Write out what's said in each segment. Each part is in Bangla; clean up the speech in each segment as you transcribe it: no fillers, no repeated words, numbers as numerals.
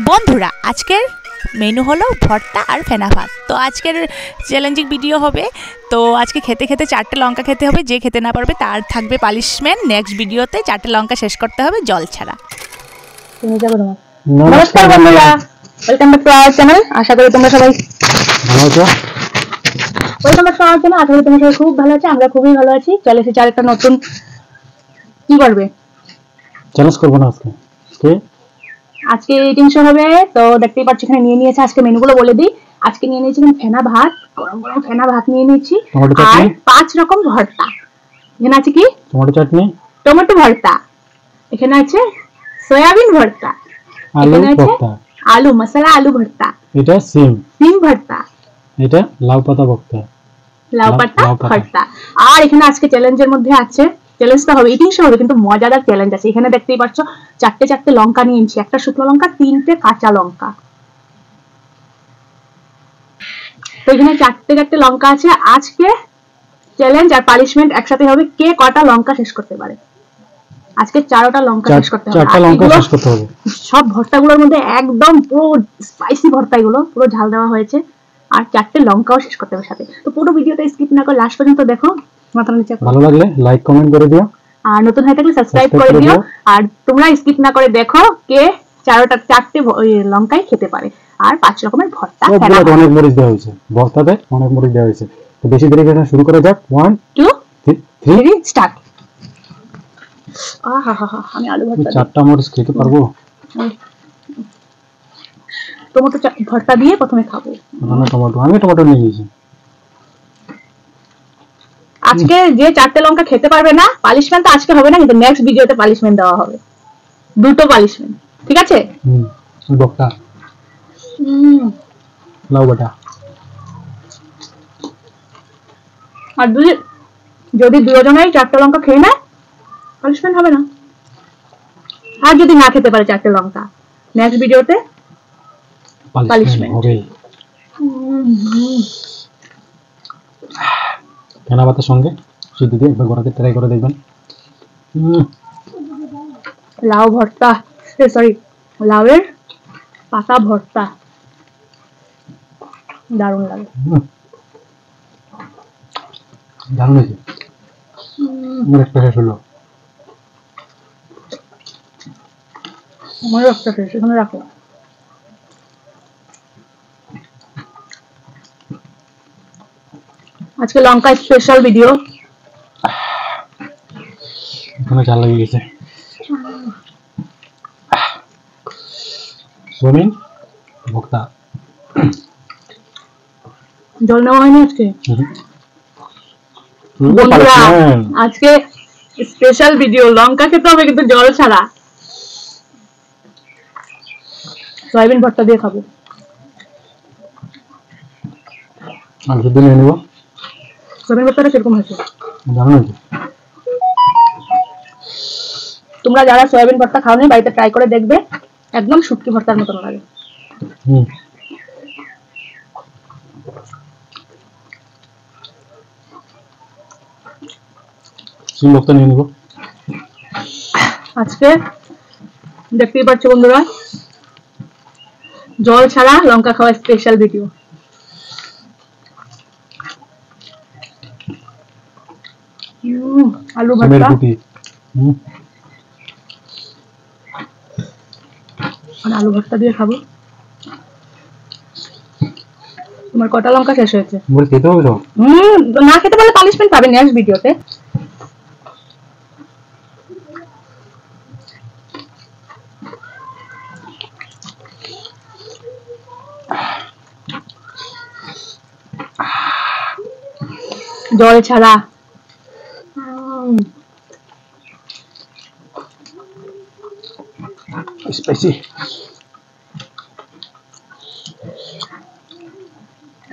বন্ধুরা আজকের মেনু হলো ভর্তা আর ফেনা ভাত। তো আজকের চ্যালেঞ্জিং ভিডিও হবে। তো আজকে খেতে খেতে 4টে লঙ্কা খেতে হবে, যে খেতে না পারবে তার থাকবে পানিশমেন্ট। নেক্সট ভিডিওতে 4টে লঙ্কা শেষ করতে হবে জল ছাড়া। নমস্কার বন্ধুরা, welcome back to our channel. আশা করি তোমরা সবাই ভালো আছো। Welcome back to our channel. আশা করি তোমরা সবাই খুব ভালো আছো, আমরা খুবই ভালো আছি। চলে এসেছি আরেকটা নতুন, কি করবে চ্যালেঞ্জ করব না আজকে ইটিং শো হবে। তো দেখতেই পাচ্ছ এখানে নিয়ে নিয়েছে। আজকে মেনুগুলো বলে দিই। আজকে নিয়ে নিয়েছি ফেনা ভাত, গরম গরম ফেনা ভাত নিয়ে নিয়েছি, আর 5 রকম ভর্তা। এখানে আছে কি টমেটো চাটনি, টমেটো ভর্তা, এখানে আছে সয়াবিন ভর্তা, এখানে আছে আলু মশলা আলু ভর্তা, এটা সিম ভর্তা, এটা লাউ পাতা ভর্তা, ভর্তা। আর এখানে আজকে চ্যালেঞ্জের মধ্যে আছে, চ্যালেঞ্জটা হবে ইটিং শো হবে, কিন্তু মজাদার চ্যালেঞ্জ আছে। এখানে দেখতেই পাচ্ছ 4টে লঙ্কা নিয়েছি, একটা শুকনো লঙ্কা, 3টে কাঁচা লঙ্কা। তো এখানে 4টে লঙ্কা আছে। আজকে চ্যালেঞ্জ আর পানিশমেন্ট একসাথে হবে, কে কটা লঙ্কা শেষ করতে পারে। আজকে 4টা লঙ্কা শেষ করতে হবে। 4টা লঙ্কা শেষ করতে হবে। সব ভর্তাগুলোর মধ্যে একদম পুরো স্পাইসি ভর্তা, এগুলো পুরো ঝাল দেওয়া হয়েছে। আর 4টে লঙ্কাও শেষ করতে হবে সাথে। তো পুরো ভিডিওটা স্কিপ না করে লাস্ট পর্যন্ত দেখো। মাথা নিচে ভালো লাগলে লাইক কমেন্ট করে দিও, আর নতুন হয়ে থাকলে সাবস্ক্রাইব করে দিও। আর তোমরা স্কিপ না করে দেখো কে 4টে লঙ্কাই খেতে পারে। আর 5 রকমের ভর্তা, অনেক মরিচ দেওয়া হয়েছে ভর্তাতে, অনেক মরিচ দেওয়া হয়েছে। তো বেশি দেরি করে শুরু করা যাক। 1 2 3 স্টার্ট। আমি আলু ভর্তা 4টা মরিচ খেতে পারবো। টমেটো ভর্তা দিয়ে প্রথমে খাবো। আমি টমেটো নিয়ে নিয়েছি। আজকে যে 4টে লঙ্কা খেতে পারবে না, পানিশমেন্ট তো আজকে হবে না, কিন্তু নেক্সট ভিডিওতে পানিশমেন্ট দেওয়া হবে। 2টো পানিশমেন্ট, ঠিক আছে? ভর্তা, লাউ বাটা। আর যদি দুজনেই 4টে লঙ্কা খেয়ে নেয়, পানিশমেন্ট হবে না। আর যদি না খেতে পারে 4টে লঙ্কা, নেক্সট ভিডিওতে পানিশমেন্ট হবে। ফেনা ভাতের সঙ্গে শুধু দিয়ে একবার গড়াতে ট্রাই করে দেখবেন। লাউ ভর্তা, সরি লাউয়ের পাতা ভর্তা, দারুণ লাগে। দারুণ হয়েছে। আমার একটা শেষ হলো। আমার একটা শেষ, এখানে রাখো। আজকে লঙ্কা স্পেশাল ভিডিও। এখানে ঝাল লেগে গেছে। সোয়াবিন ভর্তা, জল নেওয়া হয়নি আজকে। বন্ধুরা আজকে স্পেশাল ভিডিও, লঙ্কা খেতে হবে কিন্তু জল ছাড়া। সয়াবিন ভর্তা দিয়ে খাবো। আর শুধু নিয়ে নেবো। সয়াবিন ভর্তাটা কিরকম হয়েছে? দারুণ হয়েছে। তোমরা যারা সয়াবিন ভর্তা খাওনি, বাড়িতে ট্রাই করে দেখবে, একদম শুটকি ভর্তার মতন লাগে। সিম ভর্তা নিয়ে নেবো। আজকে দেখতেই পাচ্ছ বন্ধুরা, জল ছাড়া লঙ্কা খাওয়া স্পেশাল ভিডিও। আলু ভর্তা, আলু ভর্তা দিয়ে খাবো। তোমার কটা লঙ্কা শেষ হয়েছে? না খেতে পারলে পানিশমেন্ট পাবে নেক্সট ভিডিওতে। জল ছাড়া স্পাইসি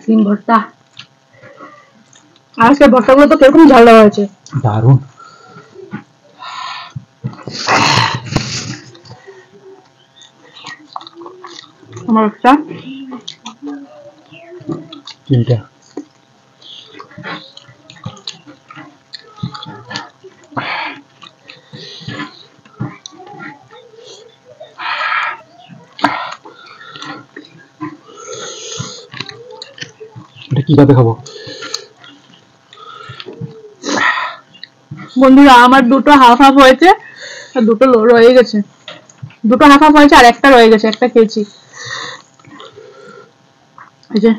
সিম ভর্তা। আর আজকে ভর্তাগুলো তো কিরকম ঝাল দেওয়া হয়েছে, দারুণ। আমার একটা 3টা। এটা কি ভাবে খাবো? বন্ধুরা আমার দুটো হাফ হাফ হয়েছে আর দুটো রয়ে গেছে, দুটো হাফ হাফ হয়েছে আর একটা রয়ে গেছে, একটা খেয়েছি। এই যে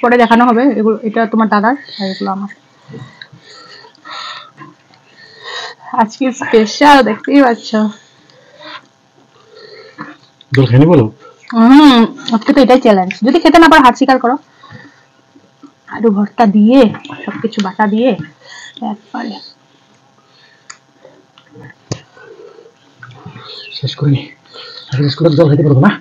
পরে দেখানো হবে, এগুলো এটা তোমার দাদার আর এগুলো আমার। আজকে স্পেশাল, দেখতেই পাচ্ছ। জল খেয়ে নি বলো? আজকে তো এটাই চ্যালেঞ্জ, যদি খেতে না পারো হাত স্বীকার করো। আলু ভর্তা দিয়ে সবকিছু বাটা দিয়ে একবারে শেষ করিনি, শেষ করে জল খেতে পারবো না।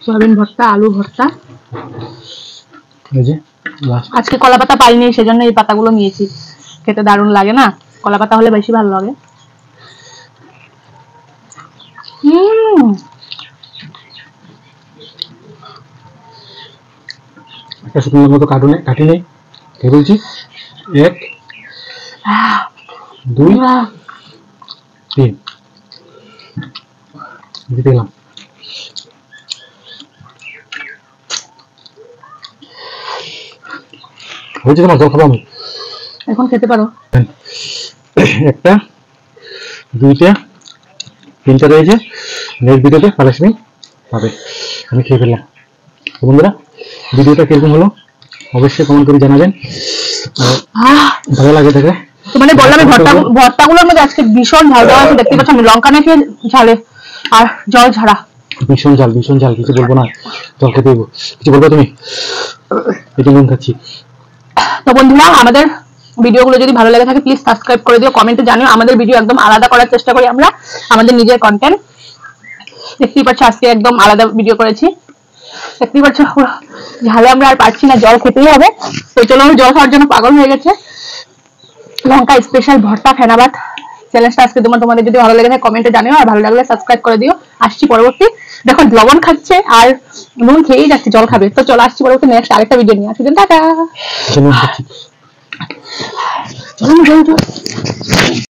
সয়াবিন ভর্তা, আলু ভর্তা। এই যে লাস্ট। আজকে কলা পাতা পাইনি, সেজন্য এই পাতাগুলো নিয়েছি। খেতে দারুণ লাগে না? কলা পাতা হলে বেশি ভালো লাগে। একটা শুকনো মতো কাটি নেই, খেয়ে বলছি 1 2 3 দিতে গেলাম। হয়েছে তোমার? জল খাবো আমি এখন খেতে পারো। একটা, দুইটা, তিনটা রয়েছে। নেক্সট ভিডিওতে পালাশমি পাবে। আমি খেয়ে ফেললাম। তো বন্ধুরা ভিডিওটা কিরকম হলো অবশ্যই কমেন্ট করে জানাবেন। ভালো লাগে থাকে মানে বললাম ভর্তাগুলোর মধ্যে আজকে ভীষণ ঝাল দেওয়া আছে, দেখতে পাচ্ছ। আমি লঙ্কা না খেয়ে ঝালে আর জল ছাড়া। ভীষণ ঝাল, কিছু বলবো না, জল খেতে দেবো। কিছু বলবো তুমি? এই যে নুন খাচ্ছি। তো বন্ধুরা আমাদের ভিডিওগুলো যদি ভালো লাগে থাকে প্লিজ সাবস্ক্রাইব করে দিও, কমেন্টে জানিও। আমাদের ভিডিও একদম আলাদা করার চেষ্টা করি আমরা, আমাদের নিজের কন্টেন্ট। দেখতেই পাচ্ছ আজকে একদম আলাদা ভিডিও করেছি। দেখতেই পাচ্ছ ঝালে আমরা আর পারছি না, জল খেতেই হবে। তো চলো, জল খাওয়ার জন্য পাগল হয়ে গেছে। লঙ্কা স্পেশাল ভর্তা ফেনাবাত চ্যালেঞ্জটা আজকে তোমাদের যদি ভালো লাগে থাকে কমেন্টে জানিও, আর ভালো লাগলে সাবস্ক্রাইব করে দিও। আসছি পরবর্তী, দেখো লবণ খাচ্ছে আর নুন খেয়েই যাচ্ছে, জল খাবে। তো চলো আসছি পরবর্তী নেক্সট আরেকটা ভিডিও নিয়ে। আসছি, টাটা।